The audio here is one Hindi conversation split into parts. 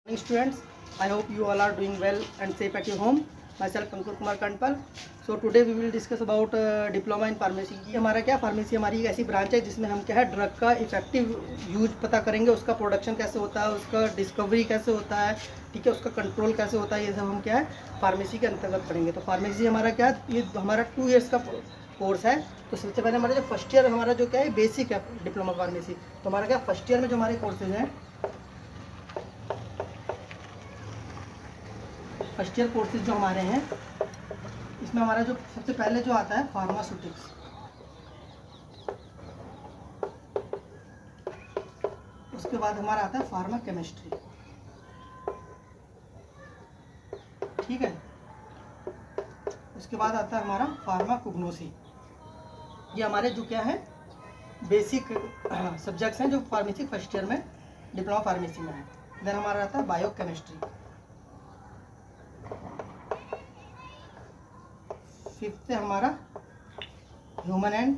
Morning students, I hope you all are doing well and safe at your home. Myself Ankur Kumar Kanpal. So today we will discuss about diploma in pharmacy. ये हमारा क्या फार्मेसी हमारी एक ऐसी ब्रांच है जिसमें हम क्या है ड्रग का इफेक्टिव यूज पता करेंगे, उसका प्रोडक्शन कैसे होता है, उसका डिस्कवरी कैसे होता है, ठीक है, उसका कंट्रोल कैसे होता है, ये सब हम क्या है फार्मेसी के अंतर्गत पढ़ेंगे। तो फार्मेसी हमारा क्या ये हमारा 2 ईयर्स का कोर्स है। तो सबसे पहले हमारा जो फर्स्ट ईयर हमारा जो क्या है बेसिक है डिप्लोमा फार्मेसी। तो हमारा क्या फर्स्ट ईयर में जो हमारे कोर्सेज हैं, फर्स्ट ईयर कोर्सेज जो हमारे हैं इसमें हमारा जो सबसे पहले जो आता है फार्मास्यूटिक्स, उसके बाद हमारा आता है फार्मा केमिस्ट्री, ठीक है। उसके बाद आता है हमारा फार्माकोग्नोसी। ये हमारे जो क्या है बेसिक सब्जेक्ट्स हैं जो फार्मेसी फर्स्ट ईयर में डिप्लोमा फार्मेसी में है। देन हमारा आता है बायोकेमिस्ट्री, फिफ्थ है हमारा human and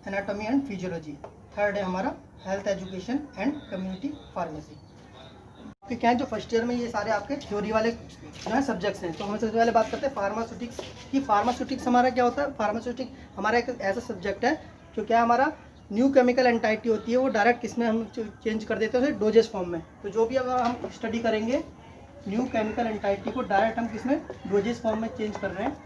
anatomy and physiology, third है हमारा health education and community pharmacy. आपके क्या है जो फर्स्ट ईयर में ये सारे आपके थ्योरी वाले जो है सब्जेक्ट्स हैं। तो हम सबसे पहले बात करते हैं फार्मास्यूटिक्स की। फार्मास्यूटिक्स हमारा क्या होता है, फार्मास्यूटिक्स हमारा एक ऐसा सब्जेक्ट है जो क्या हमारा न्यू केमिकल एंटाइटी होती है वो डायरेक्ट किस में हम चेंज कर देते हैं उसे डोजेस फॉर्म में। तो जो भी अगर हम स्टडी करेंगे न्यू केमिकल एंटाइटी को डायरेक्ट हम किस में डोजेस फॉर्म में चेंज कर रहे हैं।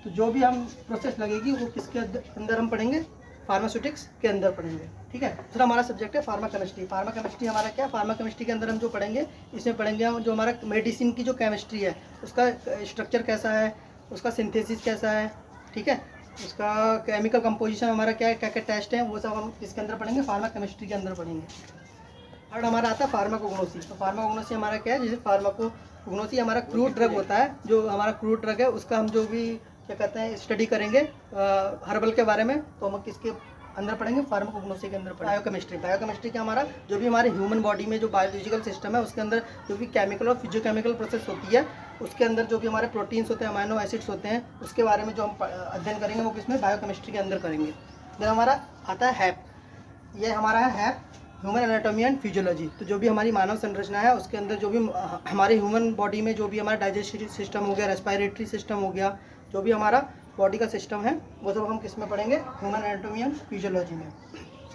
तो जो भी हम प्रोसेस लगेगी वो किसके अंदर हम पढ़ेंगे, फार्मास्यूटिक्स के अंदर पढ़ेंगे, ठीक है। दूसरा हमारा सब्जेक्ट है फार्मा केमिस्ट्री। फार्मा केमिस्ट्री हमारा क्या, फार्मा केमिस्ट्री के अंदर हम जो पढ़ेंगे इसमें पढ़ेंगे हम जो हमारा मेडिसिन की जो केमिस्ट्री है उसका स्ट्रक्चर कैसा है, उसका सिंथेसिस कैसा है, ठीक है, उसका केमिकल कंपोजिशन हमारा क्या है, क्या क्या टेस्ट हैं, वो सब हम किसके अंदर पढ़ेंगे, फार्मा केमिस्ट्री के अंदर पढ़ेंगे। थर्ड हमारा आता है फार्माकोग्नोसी। तो फार्माकोग्नोसी हमारा क्या है, जैसे फार्माकोग्नोसी हमारा क्रूड ड्रग होता है, जो हमारा क्रूड ड्रग है उसका हम जो भी क्या कहते हैं स्टडी करेंगे हर्बल के बारे में, तो हम किसके अंदर पढ़ेंगे, फार्माकोग्नोसी के अंदर पढ़ेंगे। बायोकेमिस्ट्री, बायोकेमिस्ट्री का हमारा जो भी हमारे ह्यूमन बॉडी में जो बायोलॉजिकल सिस्टम है उसके अंदर जो भी केमिकल और फिजियोकेमिकल प्रोसेस होती है उसके अंदर जो भी हमारे प्रोटीन्स होते हैं, अमाइनो एसिड्स होते हैं, उसके बारे में जो हम अध्ययन करेंगे वो किसमें, बायोकेमिस्ट्री के अंदर करेंगे। फिर हमारा आता है हैप, ये हमारा है हैप ह्यूमन एनाटॉमी एंड फिजियोलॉजी। तो जो भी हमारी मानव संरचना है उसके अंदर जो भी हमारे ह्यूमन बॉडी में जो भी हमारा डाइजेस्टिव सिस्टम हो गया, रेस्पिरेटरी सिस्टम हो गया, जो भी हमारा बॉडी का सिस्टम है वो सब हम किस में पढ़ेंगे, ह्यूमन एनाटॉमी एंड फिजियोलॉजी में।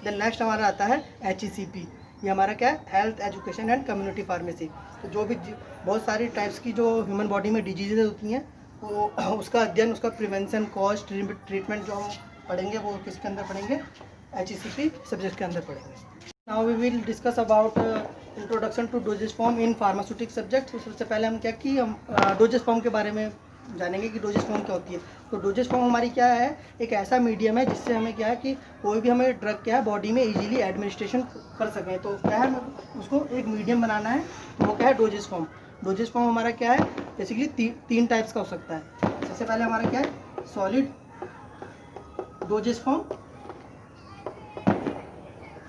देन नेक्स्ट हमारा आता है HECP, ये हमारा क्या है, health education and community pharmacy. तो जो भी बहुत सारी टाइप्स की जो ह्यूमन बॉडी में डिजीजेज होती हैं वो उसका अध्ययन, उसका प्रिवेंशन, कॉज, ट्रीटमेंट जो हम पढ़ेंगे वो किसके अंदर पढ़ेंगे, HECP सब्जेक्ट के अंदर पढ़ेंगे। Now we will discuss about introduction to dosage form in pharmaceutic subject. तो सबसे पहले हम क्या कि हम डोजेज फॉर्म के बारे में जानेंगे कि डोजेज फॉर्म क्या होती है। तो डोजेज फॉर्म हमारी क्या है, एक ऐसा मीडियम है जिससे हमें क्या है कि कोई भी हमें ड्रग क्या है बॉडी में इजीली एडमिनिस्ट्रेशन कर सकें। तो क्या है उसको एक मीडियम बनाना है, तो वो क्या है डोजेज फॉर्म। डोजेज फॉर्म हमारा क्या है बेसिकली तीन टाइप्स का हो सकता है। सबसे पहले हमारा क्या है सॉलिड डोजेज फॉर्म,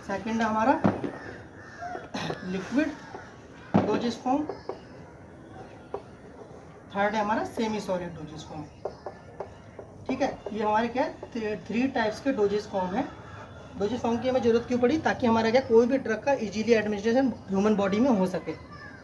सेकंड है हमारा लिक्विड डोजेज फॉर्म, थर्ड है हमारा सेमी सॉलिड डोजेज फॉर्म, ठीक है। ये हमारे क्या है 3 टाइप्स के डोजेज फॉर्म है। डोजेज फॉर्म की हमें जरूरत क्यों पड़ी, ताकि हमारा क्या कोई भी ड्रग का इजीली एडमिनिस्ट्रेशन ह्यूमन बॉडी में हो सके।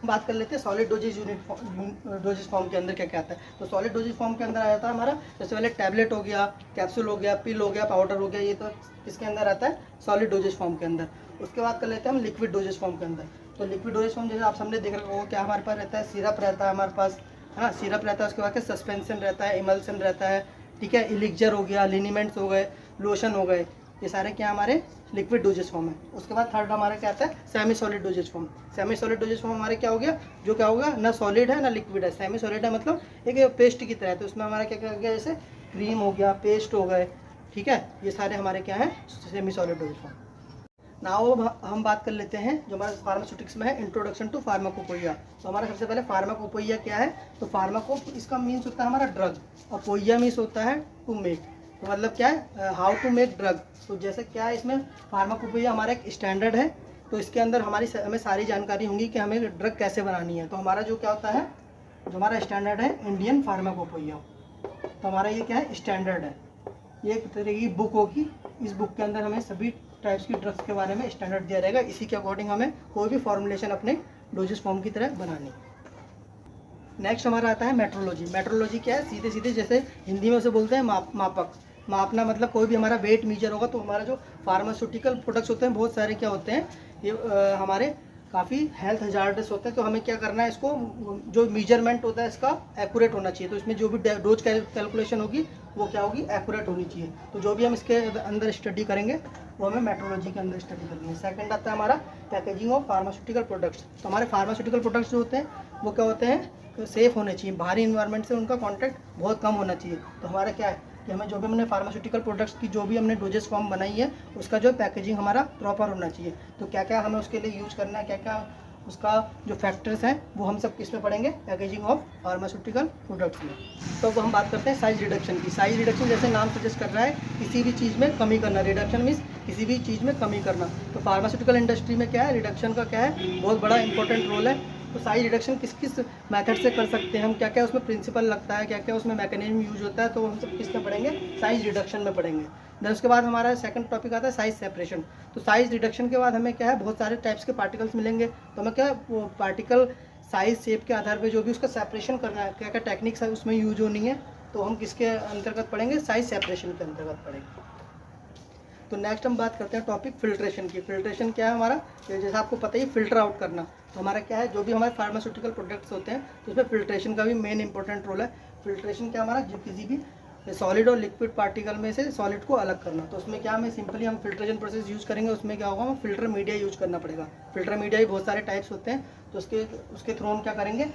बात कर लेते हैं सॉलिड डोजेज फॉर्म के अंदर क्या क्या आता है। तो सॉलिड डोजेज फॉर्म के अंदर आ जाता है हमारा जैसे पहले टैबलेट हो गया, कैप्सूल हो गया, पिल हो गया, पाउडर हो गया, ये तो इसके अंदर आता है सॉलिड डोजेज फॉर्म के अंदर। उसके बाद कर लेते हैं हम लिक्विड डोजेज फॉर्म के अंदर। तो लिक्विड डोजेज फॉर्म जैसे आप सामने देख रहे हो क्या हमारे पास रहता है, सिरप रहता है हमारे पास, है ना, सिरप रहता है। उसके बाद सस्पेंशन रहता है, इमल्सन रहता है, ठीक है, इलिक्जर हो गया, लिनीमेंट्स हो गए, लोशन हो गए, ये सारे क्या हमारे लिक्विड डोजेज फॉर्म है। उसके बाद थर्ड हमारा क्या आता है semi solid doses form. Semi solid doses form हमारे क्या हो गया, जो क्या होगा ना सॉलिड है ना लिक्विड है, सेमी सॉलिड है मतलब एक पेस्ट की तरह है। तो उसमें हमारा क्या क्या हो गया, जैसे क्रीम हो गया, पेस्ट हो गए, ठीक है, ये सारे हमारे क्या हैं semi solid doses form. Now हम बात कर लेते हैं जो हमारे फार्मास्यूटिक्स में है इंट्रोडक्शन टू फार्माकोपोइया। तो हमारा सबसे पहले फार्माकोपोइया क्या है, तो फार्माको इसका मीन्स होता है हमारा ड्रग और पोइया मीन्स होता है टू मेक। तो मतलब क्या है हाउ टू मेक ड्रग। तो जैसे क्या है इसमें फार्माकोपोइया हमारा एक स्टैंडर्ड है, तो इसके अंदर हमें सारी जानकारी होंगी कि हमें ड्रग कैसे बनानी है। तो हमारा जो क्या होता है जो हमारा स्टैंडर्ड है इंडियन फार्माकोपोइया। तो हमारा ये क्या है स्टैंडर्ड है, ये एक तरह की बुक होगी, इस बुक के अंदर हमें सभी टाइप्स की ड्रग्स के बारे में स्टैंडर्ड दिया रहेगा। इसी के अकॉर्डिंग हमें कोई भी फॉर्मुलेशन अपने डोजेस फॉर्म की तरह बनानी। नेक्स्ट हमारा आता है मेट्रोलॉजी। मेट्रोलॉजी क्या है, सीधे सीधे जैसे हिंदी में उसे बोलते हैं मापक। मापना मतलब कोई भी हमारा वेट मीजर होगा तो हमारा जो फार्मास्यूटिकल प्रोडक्ट्स होते हैं बहुत सारे क्या होते हैं, ये हमारे काफ़ी हेल्थ हजार्डस होते हैं। तो हमें क्या करना है, इसको जो मीजरमेंट होता है इसका एक्यूरेट होना चाहिए। तो इसमें जो भी डोज कैलकुलेशन होगी वो क्या होगी, एक्यूरेट होनी चाहिए। तो जो भी हम इसके अंदर स्टडी करेंगे वो हमें मेट्रोलॉजी के अंदर स्टडी करनी है। सेकंड आता है हमारा पैकेजिंग ऑफ फार्मास्यूटिकल प्रोडक्ट्स। तो हमारे फार्मास्यूटिकल प्रोडक्ट्स जो होते हैं वो क्या होते हैं, तो सेफ़ होने चाहिए, बाहरी इन्वायरमेंट से उनका कॉन्टैक्ट बहुत कम होना चाहिए। तो हमारा क्या है कि हमें जो भी हमने फार्मास्यूटिकल प्रोडक्ट्स की जो भी हमने डोजेस फॉर्म बनाई है उसका जो पैकेजिंग हमारा प्रॉपर होना चाहिए। तो क्या क्या हमें उसके लिए यूज़ करना है, क्या क्या उसका जो फैक्टर्स हैं वो हम सब किस में पढ़ेंगे, पैकेजिंग ऑफ फार्मास्यूटिकल प्रोडक्ट्स में। तो अब हम बात करते हैं साइज रिडक्शन की। साइज रिडक्शन जैसे नाम सजेस्ट कर रहा है, किसी भी चीज़ में कमी करना। रिडक्शन मीन्स किसी भी चीज़ में कमी करना। तो फार्मास्यूटिकल इंडस्ट्री में क्या है, रिडक्शन का क्या है, बहुत बड़ा इंपॉर्टेंट रोल है। तो साइज रिडक्शन किस किस मेथड से कर सकते हैं हम, क्या क्या उसमें प्रिंसिपल लगता है, क्या क्या उसमें मैकेनिज्म यूज होता है, तो हम सब किस में पढ़ेंगे, साइज रिडक्शन में पढ़ेंगे। देन उसके बाद हमारा सेकंड टॉपिक आता है साइज सेपरेशन। तो साइज रिडक्शन के बाद हमें क्या है, बहुत सारे टाइप्स के पार्टिकल्स मिलेंगे। तो हमें क्या वो पार्टिकल साइज शेप के आधार पर जो भी उसका सेपरेशन करना है, क्या क्या टेक्निक्स है उसमें यूज होनी है, तो हम किसके अंतर्गत पढ़ेंगे, साइज सेपरेशन के अंतर्गत पढ़ेंगे। तो नेक्स्ट हम बात करते हैं टॉपिक फिल्ट्रेशन की। फिल्ट्रेशन क्या है हमारा, जैसे आपको पता ही फिल्टर आउट करना। तो हमारा क्या है, जो भी हमारे फार्मास्यूटिकल प्रोडक्ट्स होते हैं तो उसमें फिल्ट्रेशन का भी मेन इंपॉर्टेंट रोल है। फिल्ट्रेशन क्या हमारा, जो किसी भी सॉलिड और लिक्विड पार्टिकल में से सॉलिड को अलग करना। तो उसमें क्या हमें सिंपली हम फिल्ट्रेशन प्रोसेस यूज़ करेंगे। उसमें क्या होगा, हमें फिल्टर मीडिया यूज़ करना पड़ेगा। फिल्टर मीडिया भी बहुत सारे टाइप्स होते हैं। तो उसके थ्रू हम क्या करेंगे,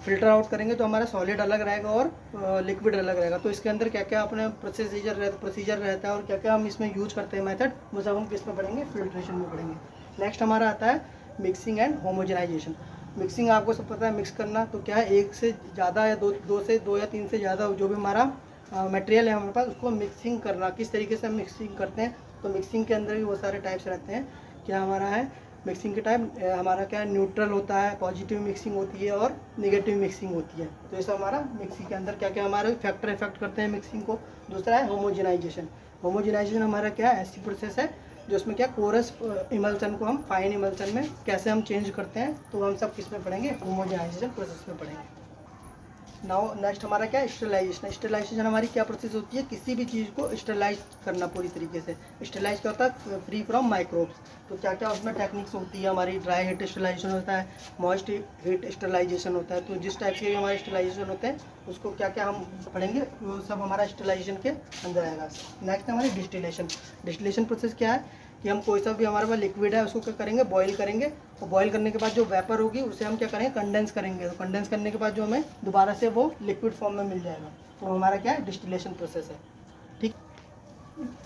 फिल्टर आउट करेंगे। तो हमारा सॉलिड अलग रहेगा और लिक्विड अलग रहेगा। तो इसके अंदर क्या क्या अपने प्रोसीजर रहता है और क्या क्या हम इसमें यूज करते हैं मेथड, वो सब हम किस में पढ़ेंगे, फिल्ट्रेशन में पढ़ेंगे। नेक्स्ट हमारा आता है मिक्सिंग एंड होमोजेनाइजेशन। मिक्सिंग आपको सब पता है, मिक्स करना। तो क्या है, एक से ज़्यादा या दो या तीन से ज़्यादा जो भी हमारा मटेरियल है हमारे पास, उसको मिक्सिंग करना। किस तरीके से हम मिक्सिंग करते हैं, तो मिक्सिंग के अंदर भी बहुत सारे टाइप्स रहते हैं। क्या हमारा है मिक्सिंग के टाइप, हमारा क्या है, न्यूट्रल होता है, पॉजिटिव मिक्सिंग होती है और नेगेटिव मिक्सिंग होती है। तो ये सब हमारा मिक्सिंग के अंदर क्या क्या हमारे फैक्टर इफेक्ट करते हैं मिक्सिंग को। दूसरा है होमोजेनाइजेशन। होमोजेनाइजेशन हमारा क्या है, ऐसी प्रोसेस है जो उसमें क्या कोरस इमल्सन को हम फाइन इमल्सन में कैसे हम चेंज करते हैं। तो हम सब किस में पढ़ेंगे, होमोजेनाइजेशन प्रोसेस में पढ़ेंगे। नाउ नेक्स्ट हमारा क्या है, स्टरलाइजेशन। स्टरलाइजेशन हमारी क्या प्रोसेस होती है, किसी भी चीज़ को स्टरलाइज करना पूरी तरीके से। स्टरलाइज क्या होता है, फ्री फ्रॉम माइक्रोब्स। तो क्या क्या उसमें टेक्निक्स होती है हमारी, ड्राई हीट स्टरलाइजेशन होता है, मॉइस्ट हीट स्टरलाइजेशन होता है। तो जिस टाइप के हमारे स्टरलाइजेशन होते हैं उसको क्या क्या हम पढ़ेंगे, वो सब हमारा स्टरलाइजेशन के अंदर आएगा। नेक्स्ट हमारी डिस्टिलेशन। डिस्टिलेशन प्रोसेस क्या है कि हम कोई सा भी हमारे पास लिक्विड है उसको क्या करेंगे, बॉईल करेंगे। और बॉईल करने के बाद जो वेपर होगी उसे हम क्या करेंगे, कंडेंस करेंगे। तो कंडेंस करने के बाद जो हमें दोबारा से वो लिक्विड फॉर्म में मिल जाएगा। तो हमारा क्या है, डिस्टिलेशन प्रोसेस है। ठीक।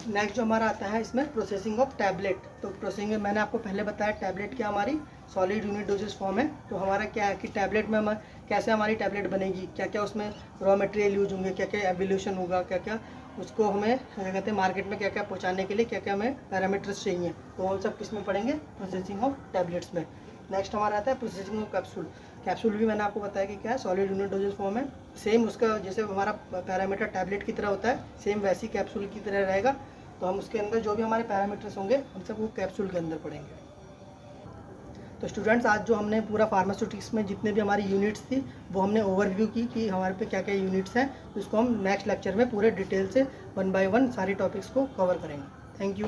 नेक्स्ट जो हमारा आता है इसमें प्रोसेसिंग ऑफ टैबलेट। तो प्रोसेसिंग में मैंने आपको पहले बताया टैबलेट क्या हमारी सॉलिड यूनिट डोजेस फॉर्म है। तो हमारा क्या है कि टैबलेट में हम कैसे हमारी टैबलेट बनेगी, क्या क्या उसमें रॉ मटेरियल यूज होंगे, क्या क्या एवोल्यूशन होगा, क्या क्या उसको हमें क्या कहते हैं मार्केट में क्या क्या पहुंचाने के लिए क्या क्या हमें पैरामीटर्स चाहिए। तो हम सब किस में पढ़ेंगे, प्रोसेसिंग ऑफ टैबलेट्स में। नेक्स्ट हमारा आता है प्रोसेसिंग ऑफ कैप्सूल। कैप्सूल भी मैंने आपको बताया कि क्या है, सॉलिड यूनिट डोजेस फॉर्म है। सेम उसका जैसे हमारा पैरामीटर टैबलेट की तरह होता है, सेम वैसी कैप्सूल की तरह रहेगा। तो हम उसके अंदर जो भी हमारे पैरामीटर्स होंगे हम सब वो कैप्सूल के अंदर पढ़ेंगे। तो स्टूडेंट्स आज जो हमने पूरा फार्मास्यूटिक्स में जितने भी हमारी यूनिट्स थी वो हमने ओवरव्यू की कि हमारे पे क्या क्या यूनिट्स हैं। तो इसको हम नेक्स्ट लेक्चर में पूरे डिटेल से 1 बाय 1 सारी टॉपिक्स को कवर करेंगे। Thank you.